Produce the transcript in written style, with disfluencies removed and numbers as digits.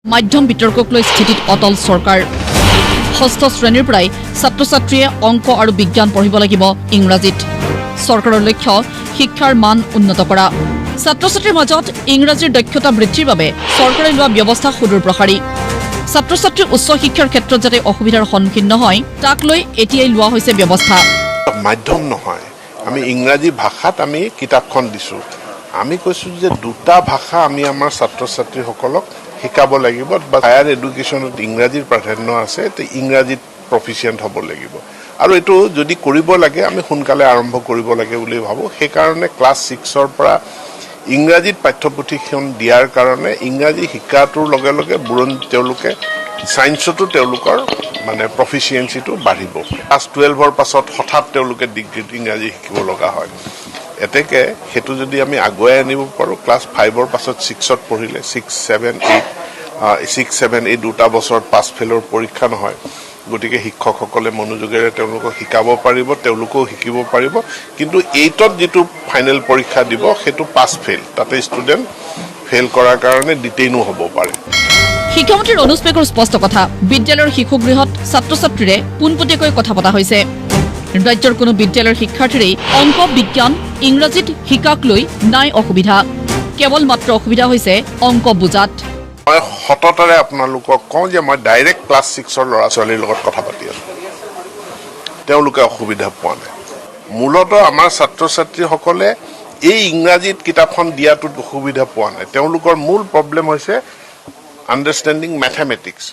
মাধ্যম বিতৰ্কক লৈ স্থিতিত অটল চৰকাৰ ষষ্ঠ শ্ৰেণীৰ পৰাই ছাত্ৰ-ছাত্ৰীয়ে অংক আৰু বিজ্ঞান পঢ়িব লাগিব ইংৰাজীত চৰকাৰৰ লক্ষ্য শিক্ষাৰ মান উন্নত কৰা ছাত্ৰ-ছাত্ৰীৰ মাজত ইংৰাজীৰ দক্ষতা বৃদ্ধিৰ বাবে চৰকাৰে লোৱা ব্যৱস্থা সুদূৰ প্ৰসাৰী ছাত্ৰ-ছাত্ৰী উচ্চ শিক্ষাৰ ক্ষেত্ৰত যাতে অসুবিধাৰ সন্মুখীন নহয় তাক লৈ এতিয়াই লোৱা হৈছে ব্যৱস্থা মাধ্যম নহয় আমি ইংৰাজী ভাষাত আমি কিতাপখন দিছো আমি কৈছো যে দুটা ভাষা আমি আমাৰ ছাত্ৰ-ছাত্ৰীসকলক শিকাব লাগিব বা হায়াৰ এডুকেশ্যনত ইংৰাজীৰ প্ৰাধান্য আছে তে ইংৰাজীত প্ৰফিচিয়েণ্ট হ'ব লাগিব আৰু এটো যদি কৰিব লাগে আমি সোনকালে আৰম্ভ কৰিব লাগে বুলি ভাবো সেই কাৰণে ক্লাছ 6 ৰ পৰা ইংৰাজীত পাঠ্যপুথিখন দিয়াৰ কাৰণে ইংৰাজী শিকাটোৰ লগে লগে বুৰঞ্জী তেওঁলোকে সায়েন্সতো তেওঁলোকৰ মানে প্ৰফিচিয়েন্সিটো বাঢ়িব ক্লাছ 12 ৰ পাছত হঠাৎ তেওঁলোকে ডিগ্ৰীত ইংৰাজী শিকিব লগা হয় এতেকে হেতু যদি আমি আগুৱাই আনিব পাৰো ক্লাছ 5 ৰ পাছত 6 ত পঢ়িলে 6 7 8 দুটা বছৰত পাছ ফেলৰ পৰীক্ষা নহয় গতিকে শিক্ষকসকলে মনোযোগেৰে তেওঁলোকক শিকাব পাৰিব তেওঁলোকও শিকিব পাৰিব কিন্তু 8 ত যেটো ফাইনেল পৰীক্ষা দিব হেতু পাছ ফেল তাতে ষ্টুডেন্ট ফেল কৰাৰ কাৰণে ডিটেইনো হ'ব পাৰে শিক্ষামন্ত্ৰীৰ অনুজ পেগুৰ স্পষ্ট কথা বিদ্যালয়ৰ শিশুগৃহত ছাত্ৰ-ছাত্ৰীৰে পোনপটীয়াকৈ কথা পতা হৈছে ৰাজ্যৰ কোনো বিদ্যালয়ৰ শিক্ষাৰ্থীৰে অংক বিজ্ঞান ইংৰাজীত শিকাক লৈ নাই অসুবিধা কেৱল মাত্ৰ অসুবিধা হৈছে অংক বুজাত মই হঠাতে আপোনালোকক কওঁ যে মই ডাইৰেক্ট ক্লাছ 6 ৰ ল'ৰা-ছোৱালীৰ লগত কথা পাতি আছো তেওঁলোকে অসুবিধা পোৱা নাই মূলত আমাৰ ছাত্ৰ-ছাত্ৰীসকলে এই ইংৰাজীত কিতাপখন দিয়াটোত অসুবিধা পোৱা নাই তেওঁলোকৰ মূল প্ৰবলেম হৈছে আন্ডাৰষ্টেণ্ডিং মেথমেটিক্স